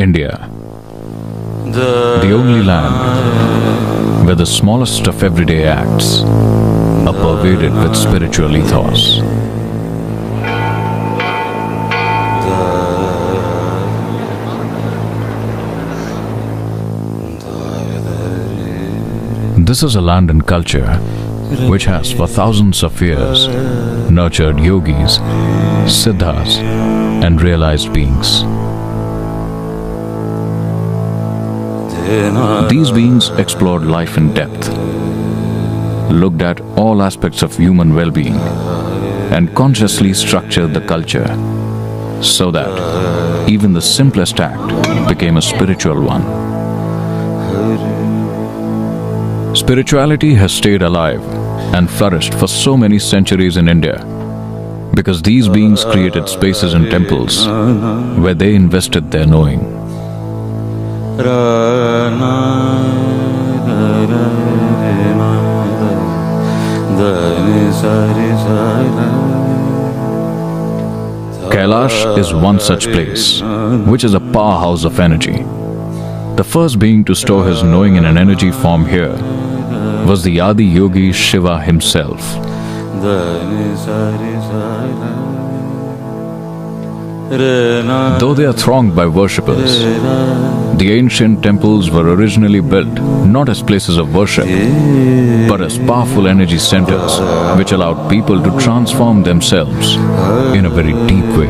India, the only land where the smallest of everyday acts are pervaded with spiritual ethos. This is a land and culture which has for thousands of years nurtured yogis, siddhas and realized beings. These beings explored life in depth, looked at all aspects of human well-being and consciously structured the culture so that even the simplest act became a spiritual one. Spirituality has stayed alive and flourished for so many centuries in India because these beings created spaces and temples where they invested their knowing. Kailash is one such place, which is a powerhouse of energy. The first being to store his knowing in an energy form here was the Adi Yogi Shiva himself. Though they are thronged by worshippers, the ancient temples were originally built not as places of worship, but as powerful energy centers which allowed people to transform themselves in a very deep way.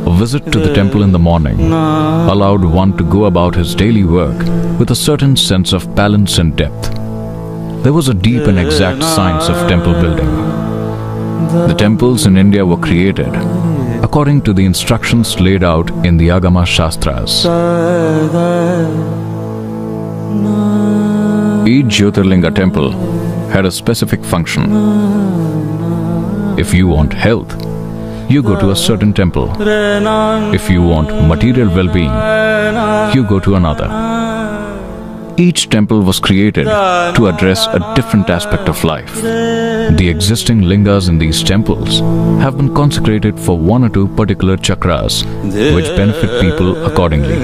A visit to the temple in the morning allowed one to go about his daily work with a certain sense of balance and depth. There was a deep and exact science of temple building. The temples in India were created according to the instructions laid out in the Agama Shastras. Each Jyotirlinga temple had a specific function. If you want health, you go to a certain temple. If you want material well-being, you go to another. Each temple was created to address a different aspect of life. The existing lingas in these temples have been consecrated for one or two particular chakras, which benefit people accordingly.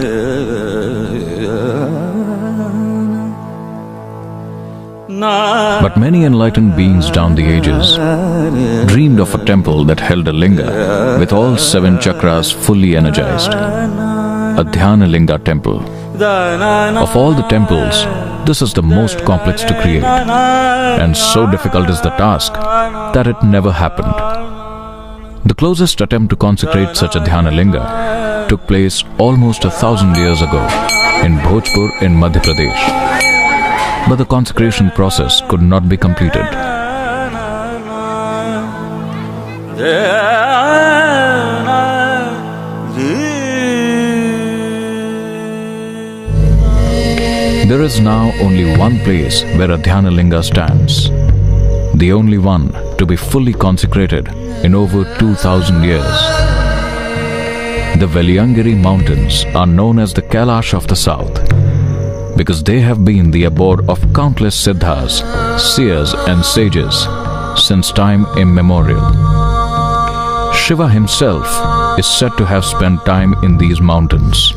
But many enlightened beings down the ages dreamed of a temple that held a linga with all 7 chakras fully energized, a Dhyanalinga temple. Of all the temples, this is the most complex to create, and so difficult is the task that it never happened. The closest attempt to consecrate such a Dhyanalinga took place almost 1,000 years ago in Bhojpur in Madhya Pradesh. But the consecration process could not be completed. There is now only one place where a Dhyanalinga stands, the only one to be fully consecrated in over 2,000 years. The Veliangiri mountains are known as the Kailash of the south, because they have been the abode of countless siddhas, seers and sages since time immemorial. Shiva himself is said to have spent time in these mountains.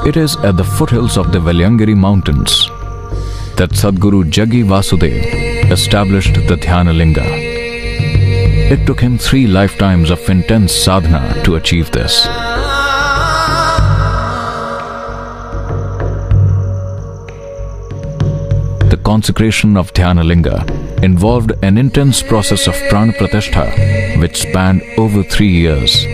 It is at the foothills of the Veliangiri mountains that Sadguru Jaggi Vasudev established the Dhyanalinga. It took him 3 lifetimes of intense sadhana to achieve this. The consecration of Dhyanalinga involved an intense process of prana pratishtha which spanned over 3 years.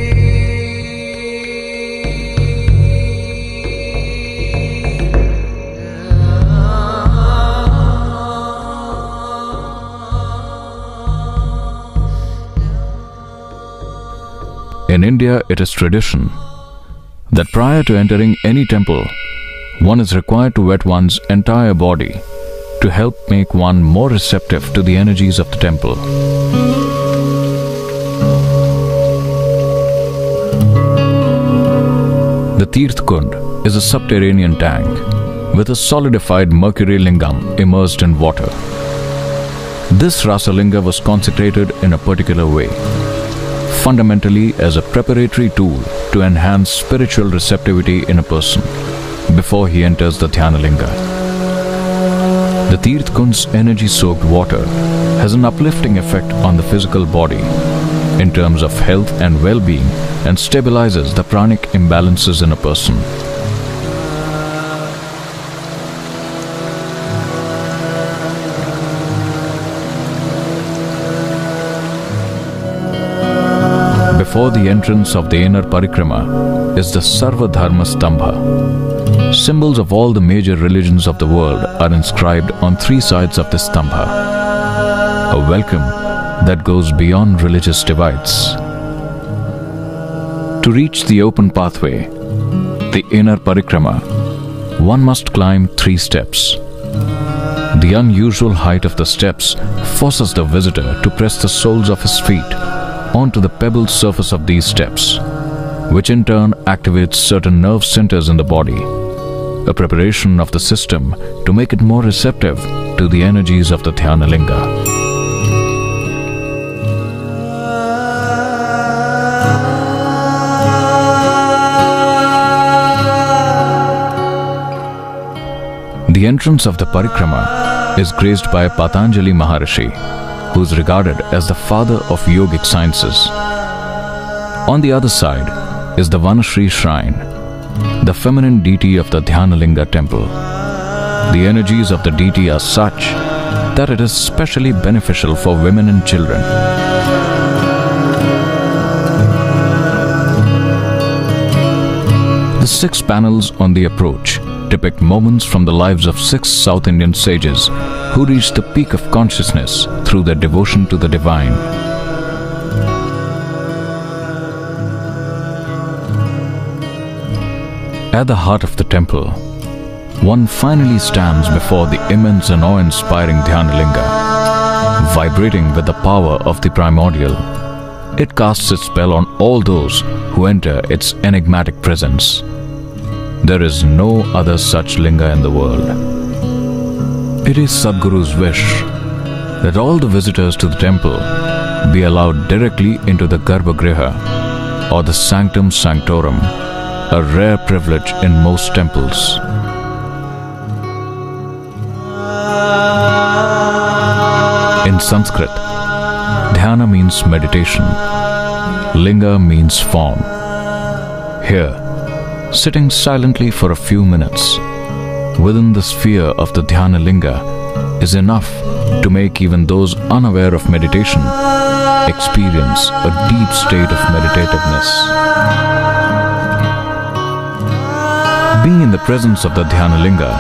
In India, it is tradition that prior to entering any temple, one is required to wet one's entire body to help make one more receptive to the energies of the temple. The Tirth Kund is a subterranean tank with a solidified mercury lingam immersed in water. This Rasalinga was consecrated in a particular way, fundamentally as a preparatory tool to enhance spiritual receptivity in a person before he enters the Dhyanalinga. The Tirth Kund's energy-soaked water has an uplifting effect on the physical body in terms of health and well-being and stabilizes the pranic imbalances in a person. Before the entrance of the inner parikrama is the Sarva Dharma Stambha. Symbols of all the major religions of the world are inscribed on three sides of the Stambha. A welcome that goes beyond religious divides. To reach the open pathway, the inner parikrama, one must climb 3 steps. The unusual height of the steps forces the visitor to press the soles of his feet onto the pebbled surface of these steps, which in turn activates certain nerve centers in the body, a preparation of the system to make it more receptive to the energies of the Dhyanalinga. The entrance of the parikrama is graced by Patanjali Maharishi, who is regarded as the father of yogic sciences. On the other side is the Vanashri shrine, the feminine deity of the Dhyanalinga temple. The energies of the deity are such that it is specially beneficial for women and children. The 6 panels on the approach depict moments from the lives of 6 South Indian sages who reached the peak of consciousness through their devotion to the divine. At the heart of the temple, one finally stands before the immense and awe-inspiring Dhyanalinga. Vibrating with the power of the primordial, it casts its spell on all those who enter its enigmatic presence. There is no other such linga in the world. It is Sadguru's wish that all the visitors to the temple be allowed directly into the Garbhagriha or the Sanctum Sanctorum, a rare privilege in most temples. In Sanskrit, Dhyana means meditation, Linga means form. Here, sitting silently for a few minutes within the sphere of the Dhyanalinga is enough to make even those unaware of meditation experience a deep state of meditativeness. Being in the presence of the Dhyanalinga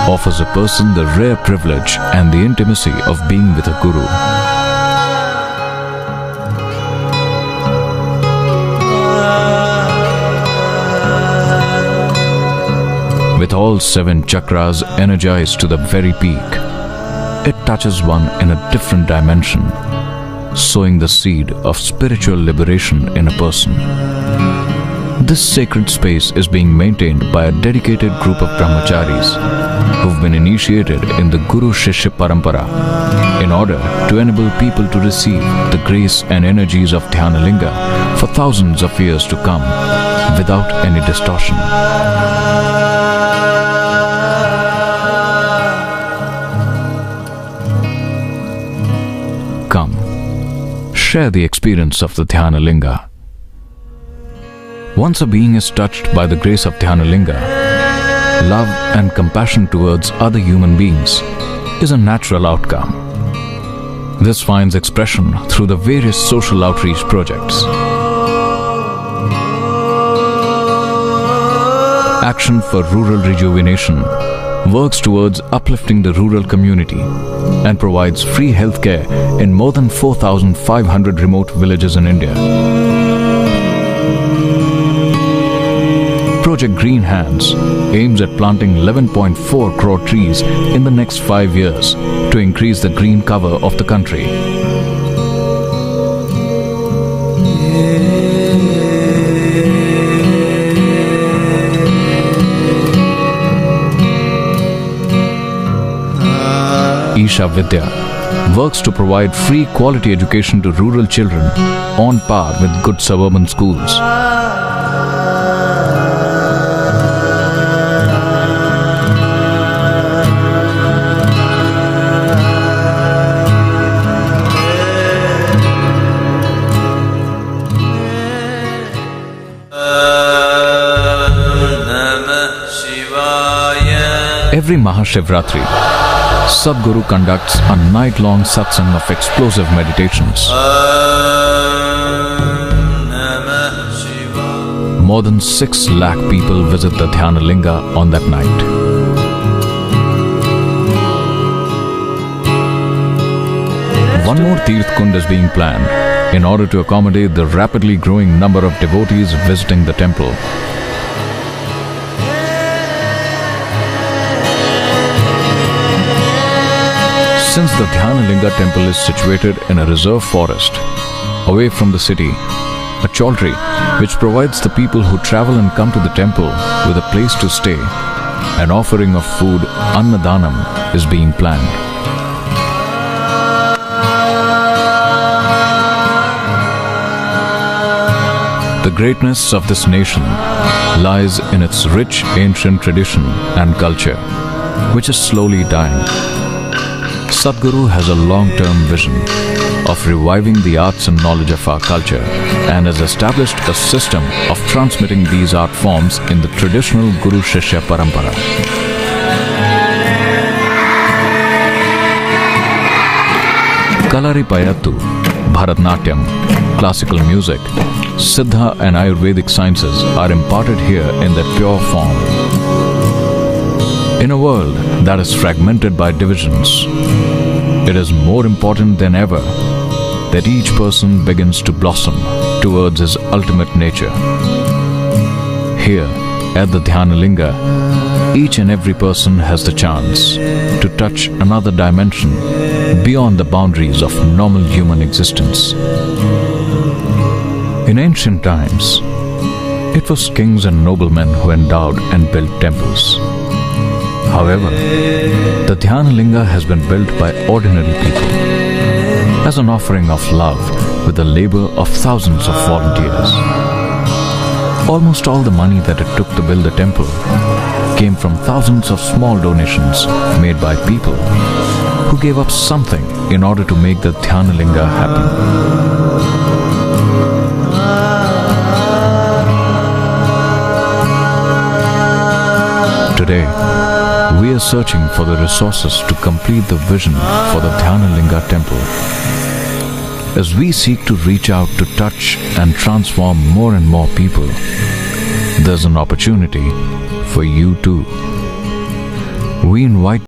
offers a person the rare privilege and the intimacy of being with a guru. With all 7 chakras energized to the very peak, it touches one in a different dimension, sowing the seed of spiritual liberation in a person. This sacred space is being maintained by a dedicated group of brahmacharis who've been initiated in the Guru Shishya Parampara in order to enable people to receive the grace and energies of Dhyanalinga for thousands of years to come without any distortion. Come, share the experience of the Dhyanalinga. Once a being is touched by the grace of Dhyanalinga, love and compassion towards other human beings is a natural outcome. This finds expression through the various social outreach projects. Action for Rural Rejuvenation works towards uplifting the rural community and provides free healthcare in more than 4,500 remote villages in India. Project Green Hands aims at planting 11.4 crore trees in the next 5 years to increase the green cover of the country. Isha Vidya works to provide free quality education to rural children on par with good suburban schools. Every Mahashivratri, Sadguru conducts a night-long satsang of explosive meditations. More than 6 lakh people visit the Dhyanalinga on that night. One more Tirth Kund is being planned in order to accommodate the rapidly growing number of devotees visiting the temple. Since the Dhyanalinga temple is situated in a reserve forest, away from the city, a chaudhry which provides the people who travel and come to the temple with a place to stay, an offering of food, Annadanam, is being planned. The greatness of this nation lies in its rich ancient tradition and culture, which is slowly dying. Sadguru has a long-term vision of reviving the arts and knowledge of our culture and has established a system of transmitting these art forms in the traditional Guru-Shishya Parampara. Kalaripayattu, Bharatnatyam, classical music, Siddha and Ayurvedic sciences are imparted here in their pure form. In a world that is fragmented by divisions, it is more important than ever that each person begins to blossom towards his ultimate nature. Here, at the Dhyanalinga, each and every person has the chance to touch another dimension beyond the boundaries of normal human existence. In ancient times, it was kings and noblemen who endowed and built temples. However, the Dhyanalinga has been built by ordinary people as an offering of love with the labor of thousands of volunteers. Almost all the money that it took to build the temple came from thousands of small donations made by people who gave up something in order to make the Dhyanalinga happen. Today, we are searching for the resources to complete the vision for the Dhyanalinga temple. As we seek to reach out to touch and transform more and more people, there's an opportunity for you too. We invite